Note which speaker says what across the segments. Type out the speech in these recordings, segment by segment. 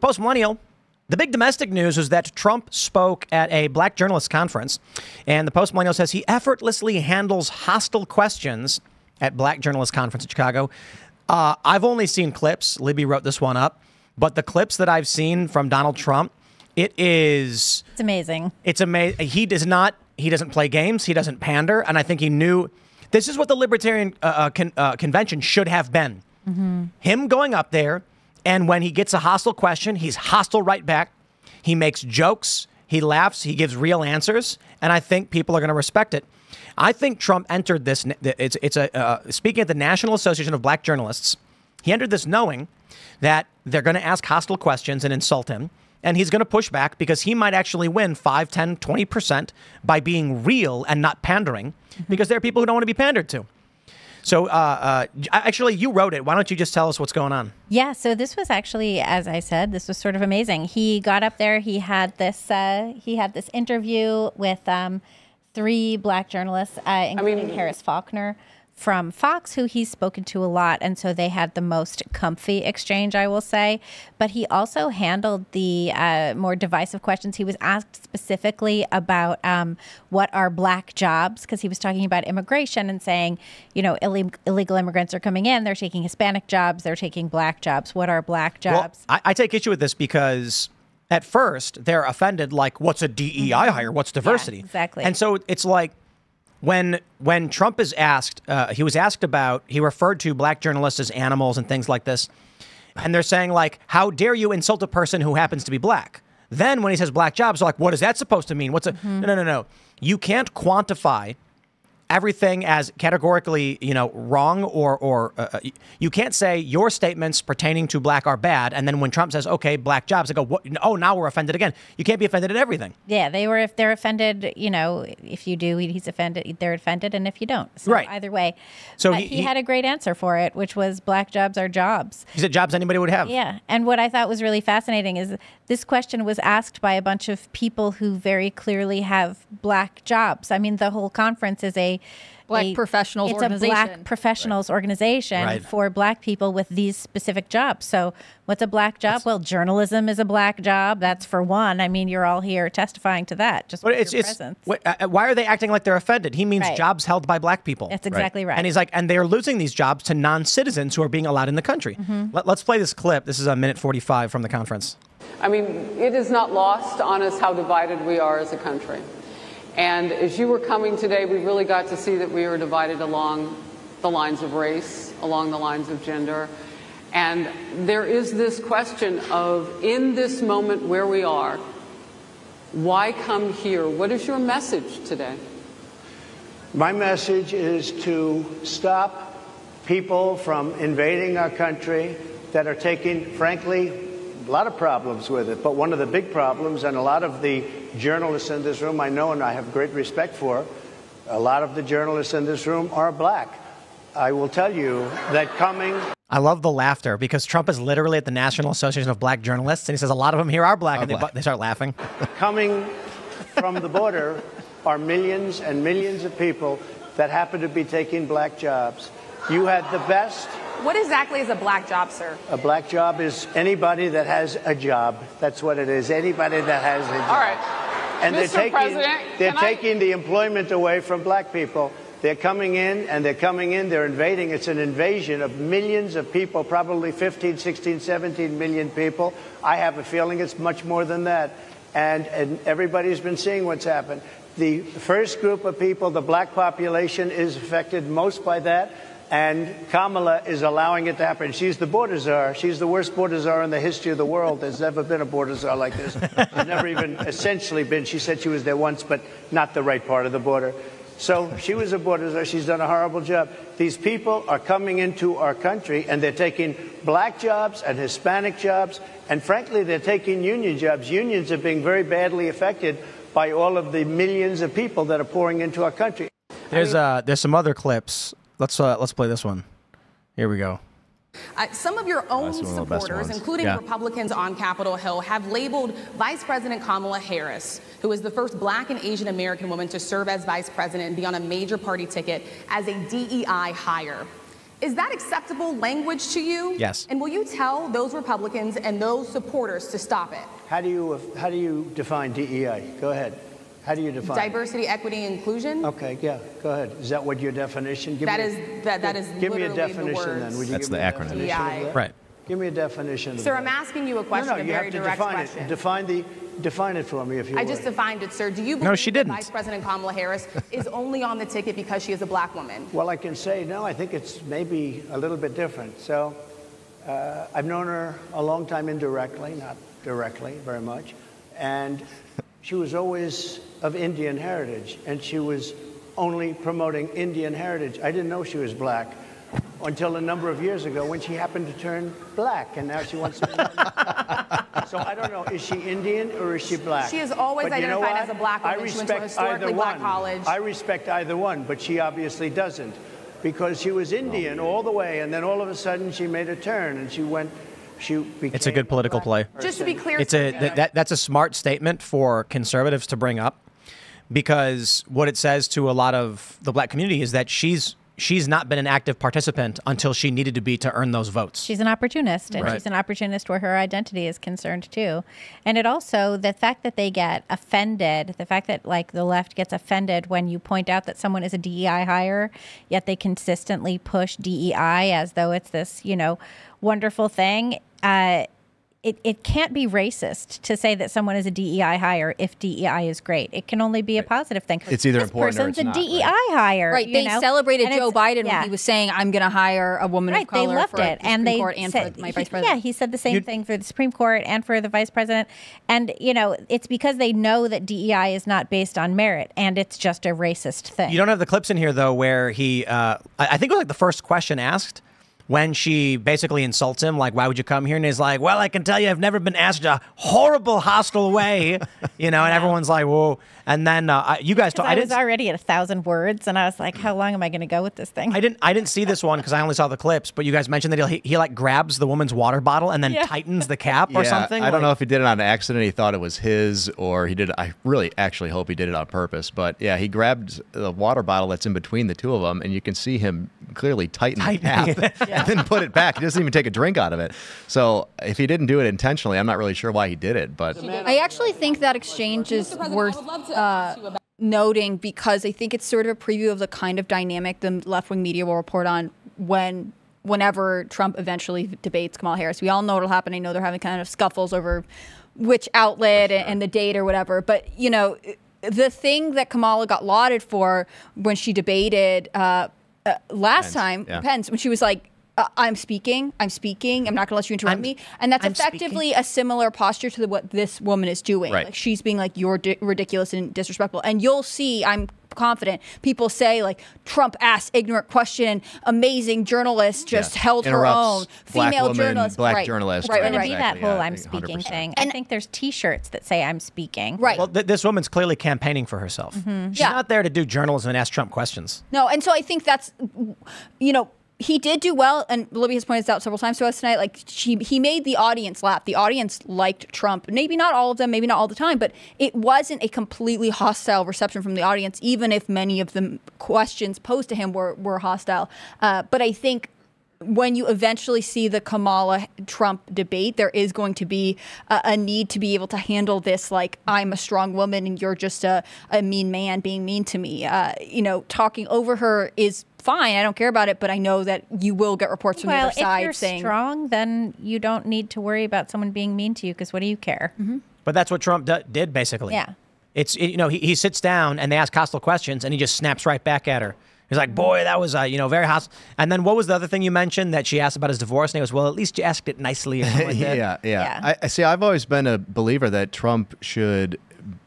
Speaker 1: Post-millennial. The big domestic news is that Trump spoke at a black journalist conference, and the Post-millennial says he effortlessly handles hostile questions at black journalist conference in Chicago. I've only seen clips. Libby wrote this one up, but the clips that I've seen from Donald Trump, it's
Speaker 2: amazing.
Speaker 1: It's amazing. He doesn't play games. He doesn't pander, and I think he knew this is what the Libertarian convention should have been. Mm-hmm. Him going up there. And when he gets a hostile question, he's hostile right back. He makes jokes. He laughs. He gives real answers. And I think people are going to respect it. I think Trump entered this. Speaking at the National Association of Black Journalists, he entered this knowing that they're going to ask hostile questions and insult him. And he's going to push back because he might actually win 5, 10, 20% by being real and not pandering, because there are people who don't want to be pandered to. So actually, you wrote it. Why don't you just tell us what's going on?
Speaker 2: Yeah, so this was actually, as I said, this was sort of amazing. He got up there. He had this interview with 3 black journalists, including Harris Faulkner from Fox, who he's spoken to a lot. And so they had the most comfy exchange, I will say. But he also handled the more divisive questions. He was asked specifically about what are black jobs, because he was talking about immigration and saying, you know, illegal immigrants are coming in. They're taking Hispanic jobs. They're taking black jobs. What are black jobs?
Speaker 1: Well, I take issue with this because at first they're offended, like, what's a DEI hire? What's diversity?
Speaker 2: Yeah, exactly.
Speaker 1: And so it's like, when Trump is asked, he referred to black journalists as animals and things like this. And they're saying, like, how dare you insult a person who happens to be black? Then when he says black jobs, they're like, what is that supposed to mean? No. You can't quantify everything as categorically, wrong or you can't say your statements pertaining to black are bad. And then when Trump says, OK, black jobs, they go, what? Oh, now we're offended again. You can't be offended at everything.
Speaker 2: Yeah, if they're offended, if you do, he's offended, they're offended. And if you don't. So
Speaker 1: right.
Speaker 2: Either way.
Speaker 1: So
Speaker 2: he had a great answer for it, which was black jobs are jobs.
Speaker 1: He said jobs anybody would have.
Speaker 2: Yeah. And what I thought was really fascinating is this question was asked by a bunch of people who very clearly have black jobs. I mean, the whole conference is a
Speaker 3: black professionals organization.
Speaker 2: It's a black professionals organization for black people with these specific jobs. So what's a black job? Well, journalism is a black job. That's for one. I mean, you're all here testifying to that. Just with your presence.
Speaker 1: Why are they acting like they're offended? He means jobs held by black people.
Speaker 2: That's exactly right.
Speaker 1: And he's like, and they're losing these jobs to non-citizens who are being allowed in the country. Mm-hmm. Let's play this clip. This is a minute 45 from the conference.
Speaker 4: I mean, it is not lost on us how divided we are as a country. And as you were coming today, we really got to see that we were divided along the lines of race, along the lines of gender. And there is this question of, in this moment where we are, why come here? What is your message today?
Speaker 5: My message is to stop people from invading our country that are taking, frankly, a lot of problems with it. But one of the big problems, and a lot of the journalists in this room I know and I have great respect for, a lot of the journalists in this room are black. I will tell you that coming...
Speaker 1: I love the laughter because Trump is literally at the National Association of Black Journalists, and he says a lot of them here are black, they start laughing.
Speaker 5: Coming from the border are millions and millions of people that happen to be taking black jobs. You had the best...
Speaker 6: What exactly is a black job, sir?
Speaker 5: A black job is anybody that has a job. That's what it is. Anybody that has a job.
Speaker 4: All right.
Speaker 5: And
Speaker 4: Mr.
Speaker 5: they're taking the employment away from black people. They're coming in, they're invading. It's an invasion of millions of people, probably 15, 16, 17 million people. I have a feeling it's much more than that. And everybody's been seeing what's happened. The first group of people, the black population, is affected most by that. And Kamala is allowing it to happen. She's the border czar. She's the worst border czar in the history of the world. There's never been a border czar like this. There's never even essentially been. She said she was there once, but not the right part of the border. So she was a border czar. She's done a horrible job. These people are coming into our country, and they're taking black jobs and Hispanic jobs, and frankly, they're taking union jobs. Unions are being very badly affected by all of the millions of people that are pouring into our country.
Speaker 1: There's some other clips. Let's play this one. Here we go.
Speaker 6: Some of your own supporters, including Republicans on Capitol Hill, have labeled Vice President Kamala Harris, who is the first black and Asian American woman to serve as vice president and be on a major party ticket, as a DEI hire. Is that acceptable language to you?
Speaker 1: Yes.
Speaker 6: And will you tell those Republicans and those supporters to stop it?
Speaker 5: How do you define DEI? Go ahead. How do you define
Speaker 6: diversity, equity, inclusion?
Speaker 5: Okay, yeah, go ahead. Is that what your definition?
Speaker 6: That is
Speaker 5: give me a definition then. Would you
Speaker 7: That's
Speaker 5: give
Speaker 7: the
Speaker 5: me a
Speaker 7: acronym.
Speaker 5: definition of that?
Speaker 1: Right.
Speaker 5: Give me a definition.
Speaker 6: Sir, I'm asking you a question,
Speaker 5: No,
Speaker 6: a
Speaker 5: you
Speaker 6: very
Speaker 5: have to
Speaker 6: direct
Speaker 5: define
Speaker 6: question.
Speaker 5: it. Define it for me, if you would.
Speaker 6: I just defined it, sir. Do you believe
Speaker 1: No, she didn't.
Speaker 6: that Vice President Kamala Harris is only on the ticket because she is a black woman?
Speaker 5: Well, I can say no. I think it's maybe a little bit different. So I've known her a long time indirectly, not directly very much. And she was always of Indian heritage, and she was only promoting Indian heritage. I didn't know she was black until a number of years ago when she happened to turn black, and now she wants to be So I don't know, is she Indian or is she black?
Speaker 6: She is always identified as a black woman. She went to a historically black college.
Speaker 5: I respect either one, but she obviously doesn't, because she was Indian all the way, and then all of a sudden she made a turn, and she became
Speaker 1: It's a good political play.
Speaker 6: Just to be clear,
Speaker 1: That's a smart statement for conservatives to bring up, because what it says to a lot of the black community is that she's not been an active participant until she needed to be to earn those votes.
Speaker 2: She's an opportunist, and she's an opportunist where her identity is concerned too. And it also, the fact that they get offended, the fact that like the left gets offended when you point out that someone is a DEI hire, yet they consistently push DEI as though it's this, wonderful thing. It can't be racist to say that someone is a DEI hire if DEI is great. It can only be a positive thing.
Speaker 7: It's either
Speaker 2: this
Speaker 7: important or it's
Speaker 2: person's
Speaker 7: not,
Speaker 2: a DEI hire.
Speaker 3: Right. They celebrated Joe Biden when he was saying, "I'm going to hire a woman of color."
Speaker 2: They loved
Speaker 3: for
Speaker 2: it,
Speaker 3: the
Speaker 2: and
Speaker 3: Supreme
Speaker 2: they
Speaker 3: Court and
Speaker 2: said,
Speaker 3: for my vice president.
Speaker 2: Yeah, he said the same thing for the Supreme Court and for the vice president. And it's because they know that DEI is not based on merit, and it's just a racist thing.
Speaker 1: You don't have the clips in here though, where he, I think it was like the first question asked, when she basically insults him, like, why would you come here? And he's like, well, I can tell you I've never been asked a horrible, hostile way, and everyone's like, whoa. And then you guys talk.
Speaker 2: I was already at 1,000 words, and I was like, how long am I going to go with this thing?
Speaker 1: I didn't see this one because I only saw the clips, but you guys mentioned that he like grabs the woman's water bottle and then tightens the cap or something.
Speaker 7: I don't know if he did it on accident. He thought it was his, or he did. I really actually hope he did it on purpose. But yeah, he grabbed the water bottle that's in between the two of them, and you can see him clearly tighten the cap and then put it back. He doesn't even take a drink out of it. So if he didn't do it intentionally, I'm not really sure why he did it. But
Speaker 3: I actually think that exchange is worth noting, because I think it's sort of a preview of the kind of dynamic the left-wing media will report on whenever Trump eventually debates Kamala Harris. We all know what'll happen. I know they're having kind of scuffles over which outlet and the date or whatever. But, the thing that Kamala got lauded for when she debated last time, Pence, when she was like, I'm speaking. I'm not going to let you interrupt me. And that's effectively a similar posture to what this woman is doing.
Speaker 7: Right.
Speaker 3: Like, she's being like, you're ridiculous and disrespectful. And you'll see, I'm confident, people say like, Trump asked ignorant question, amazing journalist just held her own. Female journalist.
Speaker 7: Black journalist.
Speaker 2: It's going to be that whole I'm speaking 100%. Thing. I think there's T-shirts that say I'm speaking.
Speaker 3: Right.
Speaker 1: Well, this woman's clearly campaigning for herself. Mm-hmm. She's not there to do journalism and ask Trump questions.
Speaker 3: No, and so I think that's, he did do well, and Libby has pointed this out several times to us tonight. Like, he made the audience laugh. The audience liked Trump. Maybe not all of them, maybe not all the time, but it wasn't a completely hostile reception from the audience, even if many of the questions posed to him were hostile. But I think when you eventually see the Kamala-Trump debate, there is going to be a need to be able to handle this like, I'm a strong woman and you're just a mean man being mean to me. Talking over her is fine. I don't care about it, but I know that you will get reports from the other side saying,
Speaker 2: if you're strong, then you don't need to worry about someone being mean to you, because what do you care?
Speaker 3: Mm-hmm.
Speaker 1: But that's what Trump did, basically.
Speaker 2: Yeah.
Speaker 1: He sits down and they ask hostile questions and he just snaps right back at her. He's like, boy, that was, very hostile. And then what was the other thing you mentioned that she asked about his divorce? And he goes, well, at least you asked it nicely. Or something like that.
Speaker 7: Yeah. I see. I've always been a believer that Trump should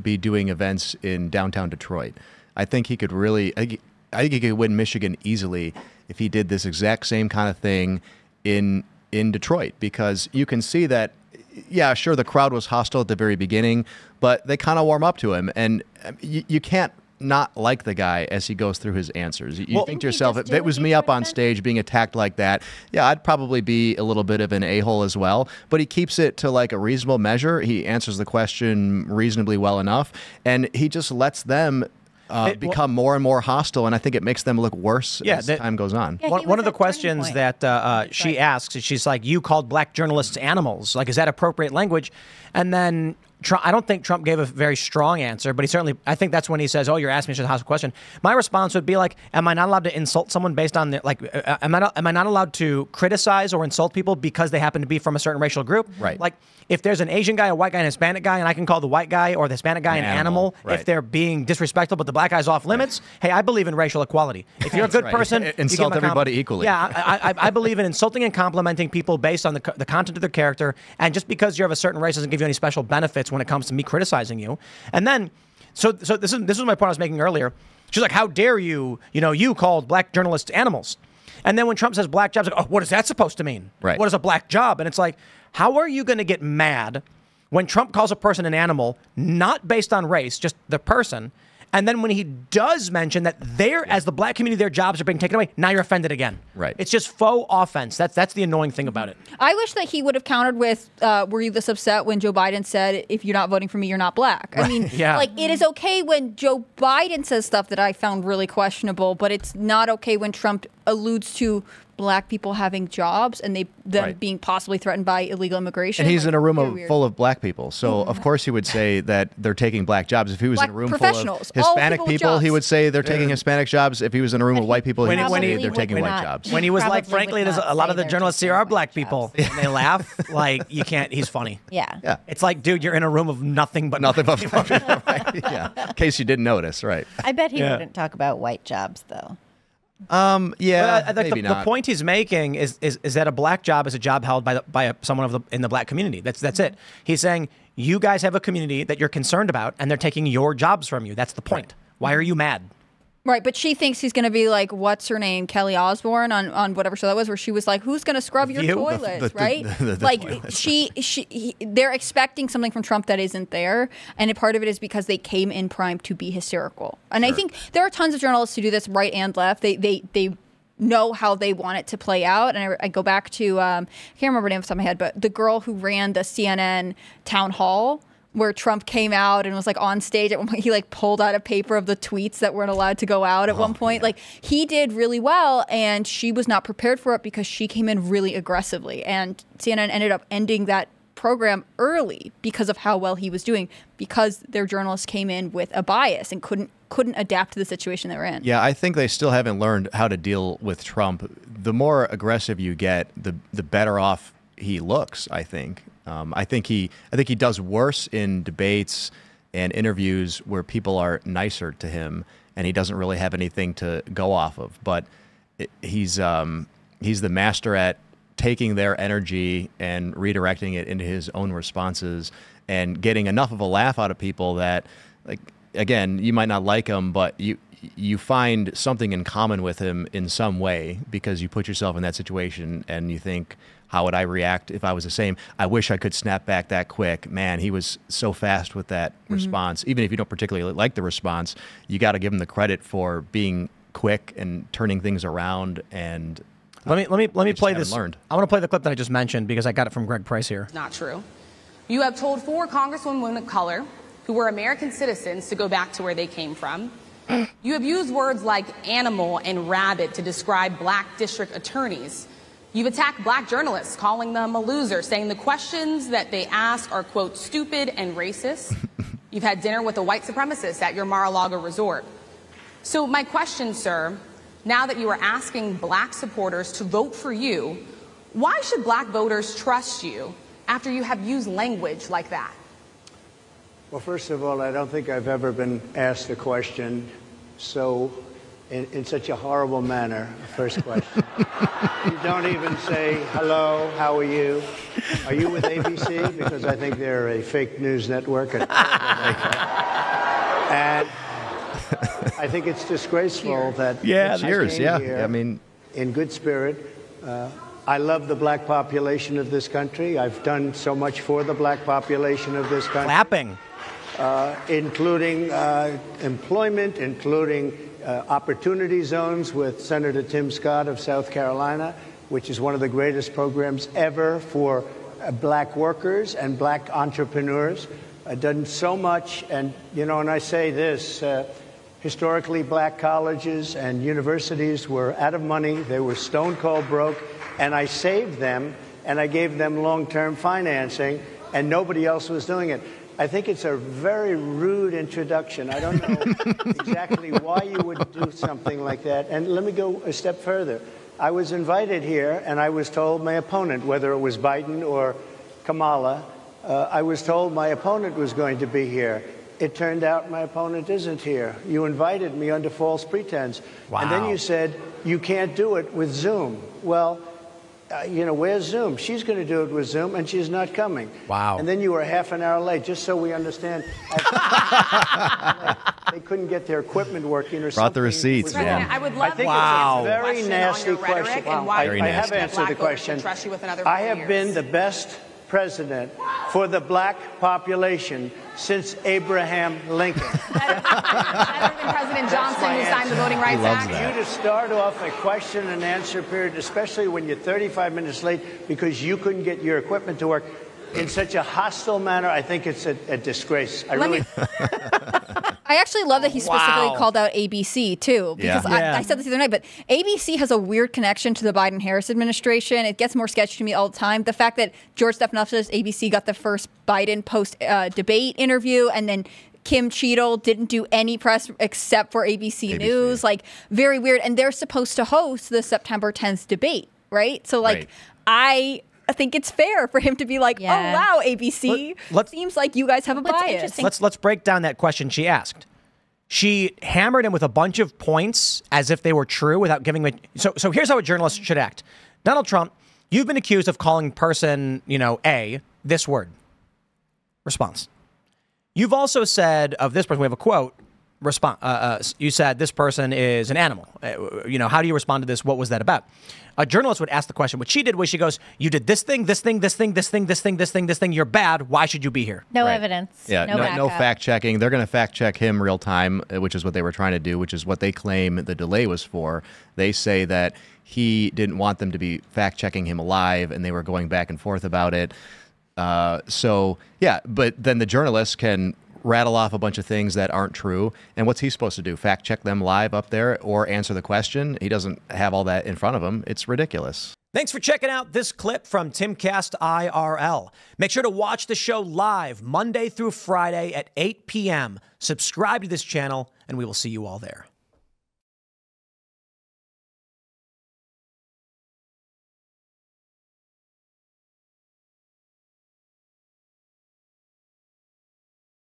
Speaker 7: be doing events in downtown Detroit. I think he could really, I think he could win Michigan easily if he did this exact same kind of thing in Detroit, because you can see that, yeah, sure, the crowd was hostile at the very beginning, but they kind of warm up to him. And you can't not like the guy as he goes through his answers. You think to yourself, if it was me up on stage being attacked like that, yeah, I'd probably be a little bit of an a-hole as well. But he keeps it to like a reasonable measure. He answers the question reasonably well enough, and he just lets them become more and more hostile, and I think it makes them look worse as time goes on.
Speaker 2: Yeah,
Speaker 1: one of the questions that she asks is, she's like, you called black journalists animals. Like, is that appropriate language? And then I don't think Trump gave a very strong answer, but I think that's when he says, oh, you're asking me such a hostile question. My response would be like, am I not allowed to insult someone based on, am I not allowed to criticize or insult people because they happen to be from a certain racial group?
Speaker 7: Right.
Speaker 1: Like, if there's an Asian guy, a white guy, and a Hispanic guy, and I can call the white guy or the Hispanic guy an animal
Speaker 7: right.
Speaker 1: if they're being disrespectful, but the black guy's off limits, hey, I believe in racial equality. If you're a good person,
Speaker 7: insult everybody equally.
Speaker 1: Yeah, I believe in insulting and complimenting people based on the content of their character, and just because you're of a certain race doesn't give you any special benefits when it comes to me criticizing you. And then, so this is my point I was making earlier. She's like, how dare you? You called black journalists animals. And then when Trump says black jobs, like, oh, what is that supposed to mean?
Speaker 7: Right.
Speaker 1: What is a black job? And it's like, how are you going to get mad when Trump calls a person an animal, not based on race, just the person? And then when he does mention that as the black community, their jobs are being taken away, now you're offended again.
Speaker 7: Right.
Speaker 1: It's just faux offense. That's the annoying thing about it.
Speaker 3: I wish that he would have countered with, were you this upset when Joe Biden said, if you're not voting for me, you're not black? I mean, it is okay when Joe Biden says stuff that I found really questionable, but it's not okay when Trump alludes to black people having jobs and them being possibly threatened by illegal immigration.
Speaker 7: And he's in a room full of black people. So, of course, he would say that they're taking black jobs. If he was in a room full of Hispanic people, he would say they're taking Hispanic jobs. If he was in a room with white people, he would say they're taking white jobs.
Speaker 1: When he was like, frankly, there's a lot of the journalists here are black people. And they laugh. Like, you can't, he's funny.
Speaker 2: Yeah.
Speaker 1: It's like, dude, you're in a room of nothing but
Speaker 7: black people. Right. Yeah. In case you didn't notice, right.
Speaker 2: I bet he wouldn't talk about white jobs, though.
Speaker 7: Maybe not.
Speaker 1: The point he's making is that a black job is a job held by someone in the black community. That's it. He's saying you guys have a community that you're concerned about, and they're taking your jobs from you. That's the point. Right. Why are you mad?
Speaker 3: Right, but she thinks he's going to be like, what's her name, Kelly Osbourne on whatever show that was, where she was like, who's going to scrub your toilets, right? They're expecting something from Trump that isn't there, and a part of it is because they came in primed to be hysterical. And I think there are tons of journalists who do this right and left. They know how they want it to play out. And I go back to, I can't remember the name off the top of my head, but the girl who ran the CNN town hall, where Trump came out and was like on stage at one point. He like pulled out a paper of the tweets that weren't allowed to go out at one point. Yeah. Like he did really well, and she was not prepared for it because she came in really aggressively. And CNN ended up ending that program early because of how well he was doing, because their journalists came in with a bias and couldn't adapt to the situation they were in.
Speaker 7: Yeah, I think they still haven't learned how to deal with Trump. The more aggressive you get, the better off he looks, I think. I think he does worse in debates and interviews where people are nicer to him, and he doesn't really have anything to go off of. But he's the master at taking their energy and redirecting it into his own responses and getting enough of a laugh out of people that, like, again, you might not like him, but you find something in common with him in some way because you put yourself in that situation and you think, how would I react if I was the same? I wish I could snap back that quick. Man, he was so fast with that response. Even if you don't particularly like the response, you got to give him the credit for being quick and turning things around. And
Speaker 1: let me play this. I want to play the clip that I just mentioned because I got it from Greg Price here.
Speaker 6: Not true. You have told 4 congresswomen of color who were American citizens to go back to where they came from. You have used words like animal and rabbit to describe black district attorneys. You've attacked black journalists, calling them a loser, saying the questions that they ask are, quote, stupid and racist. You've had dinner with a white supremacist at your Mar-a-Lago resort. So my question, sir, now that you are asking black supporters to vote for you, why should black voters trust you after you have used language like that?
Speaker 5: Well, first of all, I don't think I've ever been asked a question in such a horrible manner. First question. You don't even say, hello, how are you? Are you with ABC? Because I think they're a fake news network. And I think it's disgraceful that
Speaker 7: cheers. Yeah, I mean,
Speaker 5: in good spirit. I love the black population of this country. I've done so much for the black population of this country.
Speaker 1: Clapping.
Speaker 5: Including employment, including opportunity zones with Senator Tim Scott of South Carolina, which is one of the greatest programs ever for black workers and black entrepreneurs. I've done so much, and, and I say this, Historically black colleges and universities were out of money. They were stone cold broke. And I saved them, and I gave them long-term financing, and nobody else was doing it. I think it's a very rude introduction. I don't know exactly why you would do something like that. And let me go a step further. I was invited here, and I was told my opponent, whether it was Biden or Kamala, I was told my opponent was going to be here. It turned out my opponent isn't here. You invited me under false pretense.
Speaker 1: Wow.
Speaker 5: And then you said you can't do it with Zoom. Well, where's Zoom? She's going to do it with Zoom, and she's not coming.
Speaker 1: Wow.
Speaker 5: And then you were half an hour late, just so we understand. They couldn't get their equipment working or something.
Speaker 7: Brought the receipts, man.
Speaker 6: I would love
Speaker 5: I think
Speaker 1: Wow.
Speaker 5: it's a very nasty question. I have answered the question. I have been the best president for the black population since Abraham Lincoln.
Speaker 6: Better than President Johnson, who signed the Voting Rights Act.
Speaker 5: You to start off a question and answer period, especially when you're 35 minutes late because you couldn't get your equipment to work in such a hostile manner, I think it's a disgrace.
Speaker 3: I actually love that he specifically called out ABC, too, because
Speaker 7: Yeah.
Speaker 3: I said this the other night, but ABC has a weird connection to the Biden-Harris administration. It gets more sketchy to me all the time. The fact that George Stephanopoulos, ABC, got the first Biden post-debate interview, and then Kim Cheadle didn't do any press except for ABC News, like, very weird. And they're supposed to host the September 10th debate, right? So, like, I think it's fair for him to be like, oh, wow, ABC, seems like you guys have a bias.
Speaker 1: Let's break down that question she asked. She hammered him with a bunch of points as if they were true without giving him so here's how a journalist should act. Donald Trump, you've been accused of calling person, A, this word. Response. You've also said of this person, we have a quote, you said this person is an animal. How do you respond to this? What was that about? A journalist would ask the question. What she did was she goes, you did this thing, this thing, this thing, this thing, this thing, this thing, this thing. You're bad. Why should you be here?
Speaker 2: No evidence.
Speaker 7: Yeah, no fact checking. They're going to fact check him real time, which is what they were trying to do, which is what they claim the delay was for. They say that he didn't want them to be fact checking him live, and they were going back and forth about it. But then the journalist can rattle off a bunch of things that aren't true. And what's he supposed to do? Fact check them live up there or answer the question? He doesn't have all that in front of him. It's ridiculous.
Speaker 1: Thanks for checking out this clip from Timcast IRL. Make sure to watch the show live Monday through Friday at 8 p.m. Subscribe to this channel, and we will see you all there.